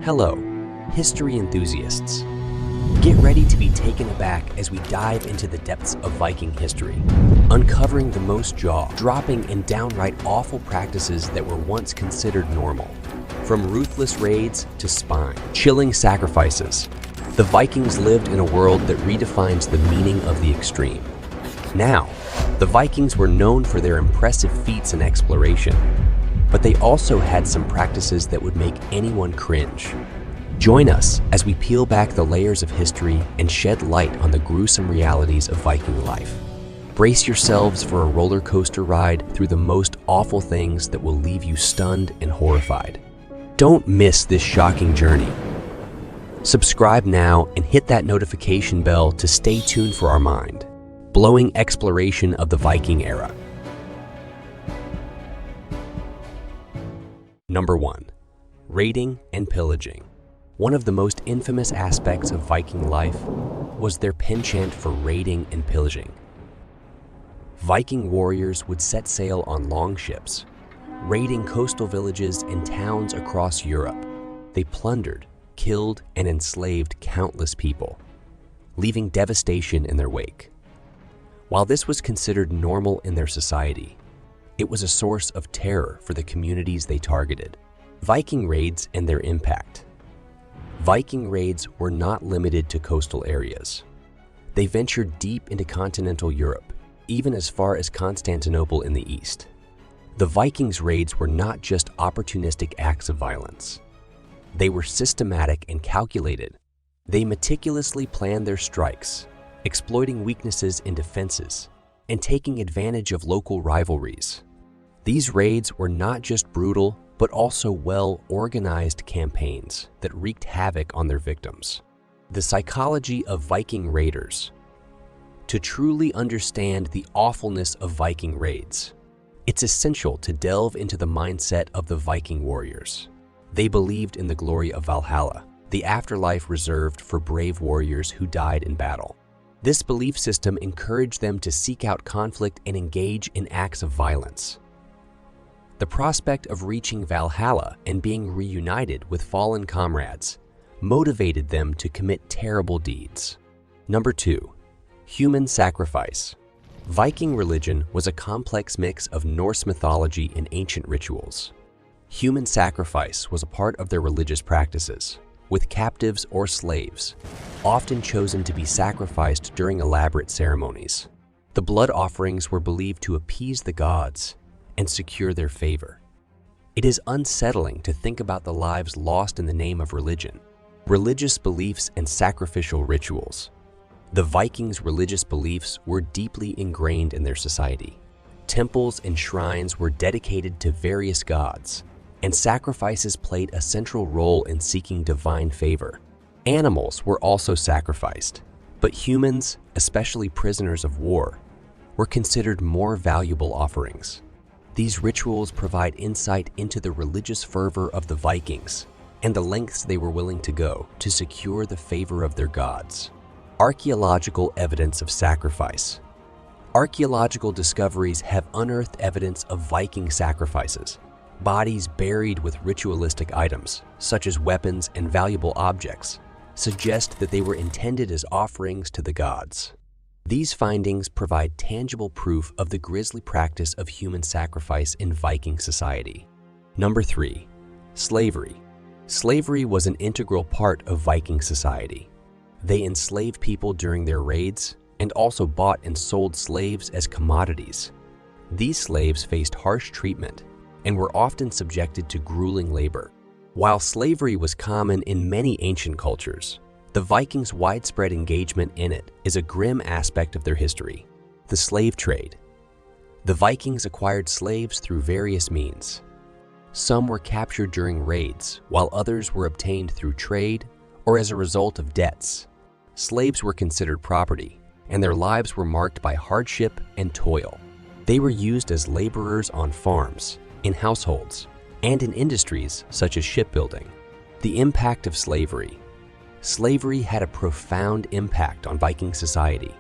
Hello, history enthusiasts. Get ready to be taken aback as we dive into the depths of Viking history, uncovering the most jaw-dropping and downright awful practices that were once considered normal. From ruthless raids to spine-chilling sacrifices, the Vikings lived in a world that redefines the meaning of the extreme. Now, the Vikings were known for their impressive feats in exploration, but they also had some practices that would make anyone cringe. Join us as we peel back the layers of history and shed light on the gruesome realities of Viking life. Brace yourselves for a roller coaster ride through the most awful things that will leave you stunned and horrified. Don't miss this shocking journey. Subscribe now and hit that notification bell to stay tuned for our mind-blowing exploration of the Viking era. Number 1. Raiding and pillaging. One of the most infamous aspects of Viking life was their penchant for raiding and pillaging. Viking warriors would set sail on long ships, raiding coastal villages and towns across Europe. They plundered, killed, and enslaved countless people, leaving devastation in their wake. While this was considered normal in their society, it was a source of terror for the communities they targeted. Viking raids and their impact. Viking raids were not limited to coastal areas. They ventured deep into continental Europe, even as far as Constantinople in the east. The Vikings' raids were not just opportunistic acts of violence. They were systematic and calculated. They meticulously planned their strikes, exploiting weaknesses in defenses, and taking advantage of local rivalries. These raids were not just brutal, but also well-organized campaigns that wreaked havoc on their victims. The psychology of Viking raiders. To truly understand the awfulness of Viking raids, it's essential to delve into the mindset of the Viking warriors. They believed in the glory of Valhalla, the afterlife reserved for brave warriors who died in battle. This belief system encouraged them to seek out conflict and engage in acts of violence. The prospect of reaching Valhalla and being reunited with fallen comrades motivated them to commit terrible deeds. Number 2. Human sacrifice. Viking religion was a complex mix of Norse mythology and ancient rituals. Human sacrifice was a part of their religious practices, with captives or slaves, often chosen to be sacrificed during elaborate ceremonies. The blood offerings were believed to appease the gods and secure their favor. It is unsettling to think about the lives lost in the name of religion, religious beliefs, and sacrificial rituals. The Vikings' religious beliefs were deeply ingrained in their society. Temples and shrines were dedicated to various gods, and sacrifices played a central role in seeking divine favor. Animals were also sacrificed, but humans, especially prisoners of war, were considered more valuable offerings. These rituals provide insight into the religious fervor of the Vikings and the lengths they were willing to go to secure the favor of their gods. Archaeological evidence of sacrifice. Archaeological discoveries have unearthed evidence of Viking sacrifices. Bodies buried with ritualistic items, such as weapons and valuable objects, suggest that they were intended as offerings to the gods. These findings provide tangible proof of the grisly practice of human sacrifice in Viking society. Number 3. Slavery. Slavery was an integral part of Viking society. They enslaved people during their raids and also bought and sold slaves as commodities. These slaves faced harsh treatment and were often subjected to grueling labor. While slavery was common in many ancient cultures, the Vikings' widespread engagement in it is a grim aspect of their history. The slave trade. The Vikings acquired slaves through various means. Some were captured during raids, while others were obtained through trade or as a result of debts. Slaves were considered property, and their lives were marked by hardship and toil. They were used as laborers on farms, in households, and in industries such as shipbuilding. The impact of slavery. Slavery had a profound impact on Viking society.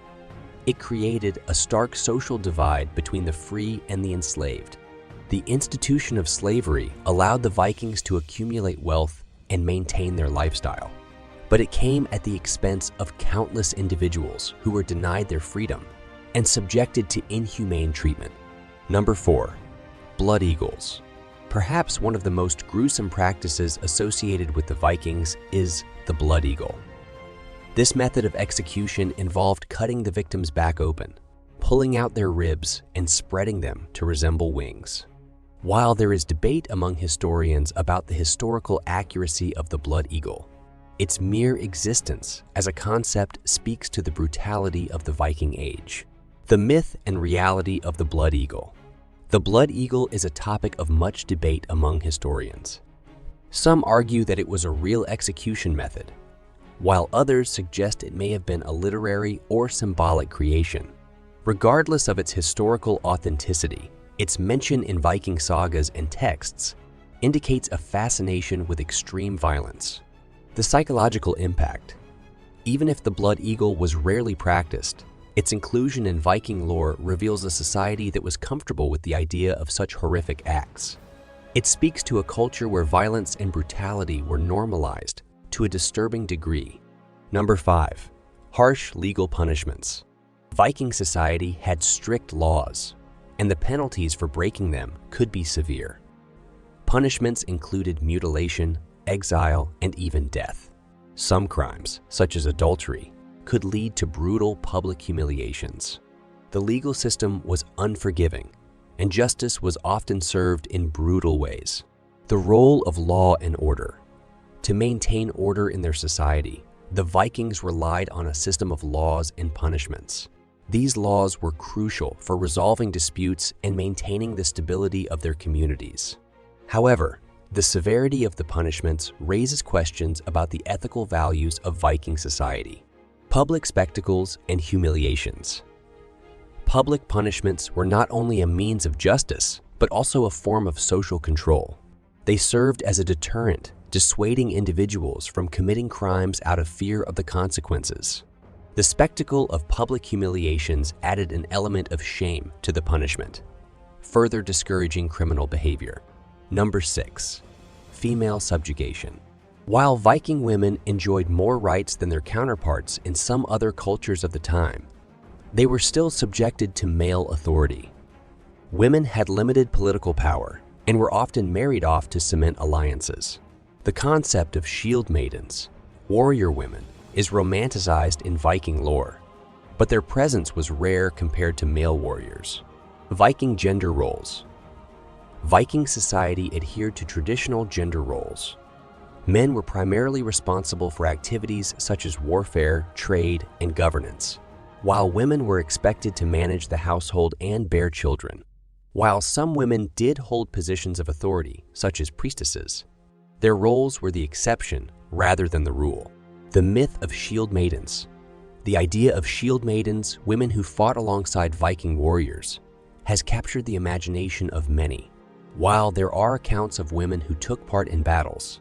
It created a stark social divide between the free and the enslaved. The institution of slavery allowed the Vikings to accumulate wealth and maintain their lifestyle. But it came at the expense of countless individuals who were denied their freedom and subjected to inhumane treatment. Number 4. Blood eagles. Perhaps one of the most gruesome practices associated with the Vikings is the blood eagle. This method of execution involved cutting the victim's back open, pulling out their ribs, and spreading them to resemble wings. While there is debate among historians about the historical accuracy of the blood eagle, its mere existence as a concept speaks to the brutality of the Viking Age. The myth and reality of the blood eagle. The blood eagle is a topic of much debate among historians. Some argue that it was a real execution method, while others suggest it may have been a literary or symbolic creation. Regardless of its historical authenticity, its mention in Viking sagas and texts indicates a fascination with extreme violence. The psychological impact. Even if the blood eagle was rarely practiced, its inclusion in Viking lore reveals a society that was comfortable with the idea of such horrific acts. It speaks to a culture where violence and brutality were normalized to a disturbing degree. Number 5. Harsh legal punishments. Viking society had strict laws, and the penalties for breaking them could be severe. Punishments included mutilation, exile, and even death. Some crimes, such as adultery, could lead to brutal public humiliations. The legal system was unforgiving, and justice was often served in brutal ways. The role of law and order. To maintain order in their society, the Vikings relied on a system of laws and punishments. These laws were crucial for resolving disputes and maintaining the stability of their communities. However, the severity of the punishments raises questions about the ethical values of Viking society. Public spectacles and humiliations. Public punishments were not only a means of justice, but also a form of social control. They served as a deterrent, dissuading individuals from committing crimes out of fear of the consequences. The spectacle of public humiliations added an element of shame to the punishment, further discouraging criminal behavior. Number 6. Female subjugation. While Viking women enjoyed more rights than their counterparts in some other cultures of the time, they were still subjected to male authority. Women had limited political power and were often married off to cement alliances. The concept of shield maidens, warrior women, is romanticized in Viking lore, but their presence was rare compared to male warriors. Viking gender roles. Viking society adhered to traditional gender roles. Men were primarily responsible for activities such as warfare, trade, and governance, while women were expected to manage the household and bear children. While some women did hold positions of authority, such as priestesses, their roles were the exception rather than the rule. The myth of shield maidens. The idea of shield maidens, women who fought alongside Viking warriors, has captured the imagination of many. While there are accounts of women who took part in battles,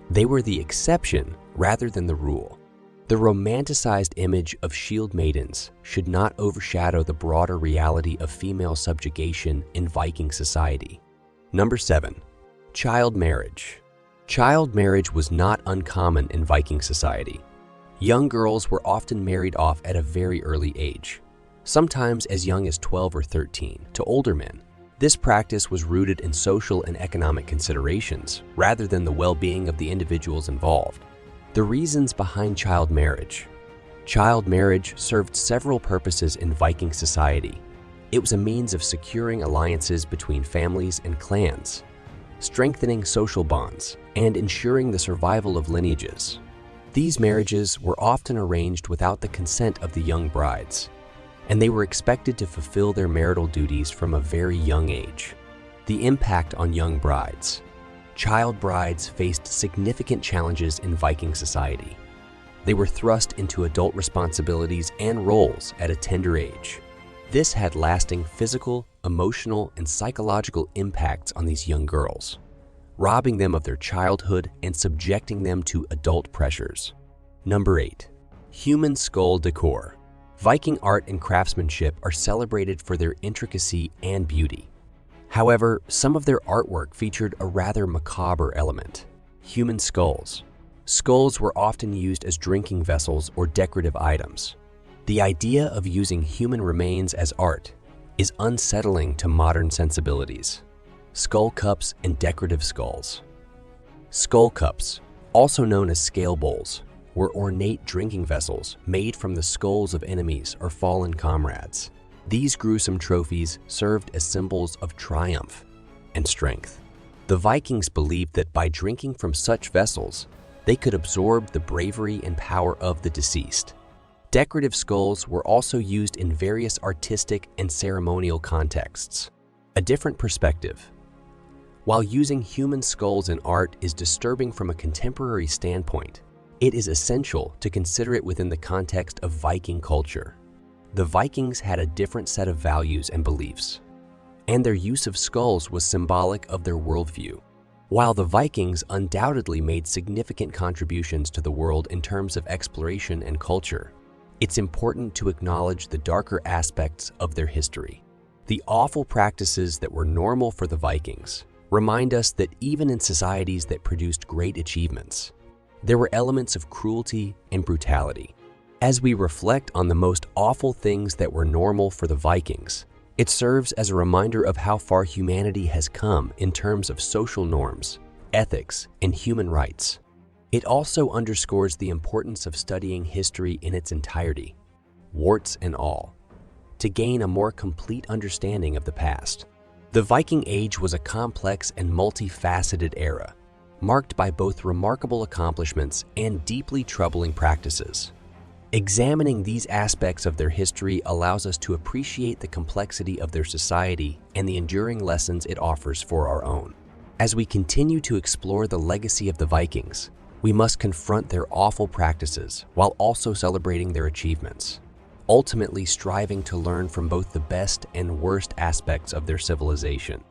they were the exception rather than the rule. The romanticized image of shield maidens should not overshadow the broader reality of female subjugation in Viking society. Number 7. Child marriage. Child marriage was not uncommon in Viking society. Young girls were often married off at a very early age, sometimes as young as 12 or 13, to older men. This practice was rooted in social and economic considerations rather than the well-being of the individuals involved. The reasons behind child marriage. Child marriage served several purposes in Viking society. It was a means of securing alliances between families and clans, strengthening social bonds, and ensuring the survival of lineages. These marriages were often arranged without the consent of the young brides, and they were expected to fulfill their marital duties from a very young age. The impact on young brides. Child brides faced significant challenges in Viking society. They were thrust into adult responsibilities and roles at a tender age. This had lasting physical, emotional, and psychological impacts on these young girls, robbing them of their childhood and subjecting them to adult pressures. Number 8. Human skull decor. Viking art and craftsmanship are celebrated for their intricacy and beauty. However, some of their artwork featured a rather macabre element. Human skulls. Skulls were often used as drinking vessels or decorative items. The idea of using human remains as art is unsettling to modern sensibilities. Skull cups and decorative skulls. Skull cups, also known as scale bowls, were ornate drinking vessels made from the skulls of enemies or fallen comrades. These gruesome trophies served as symbols of triumph and strength. The Vikings believed that by drinking from such vessels, they could absorb the bravery and power of the deceased. Decorative skulls were also used in various artistic and ceremonial contexts. A different perspective. While using human skulls in art is disturbing from a contemporary standpoint, it is essential to consider it within the context of Viking culture. The Vikings had a different set of values and beliefs, and their use of skulls was symbolic of their worldview. While the Vikings undoubtedly made significant contributions to the world in terms of exploration and culture, it's important to acknowledge the darker aspects of their history. The awful practices that were normal for the Vikings remind us that even in societies that produced great achievements, there were elements of cruelty and brutality. As we reflect on the most awful things that were normal for the Vikings, it serves as a reminder of how far humanity has come in terms of social norms, ethics, and human rights. It also underscores the importance of studying history in its entirety, warts and all, to gain a more complete understanding of the past. The Viking Age was a complex and multifaceted era, marked by both remarkable accomplishments and deeply troubling practices. Examining these aspects of their history allows us to appreciate the complexity of their society and the enduring lessons it offers for our own. As we continue to explore the legacy of the Vikings, we must confront their awful practices while also celebrating their achievements, ultimately striving to learn from both the best and worst aspects of their civilization.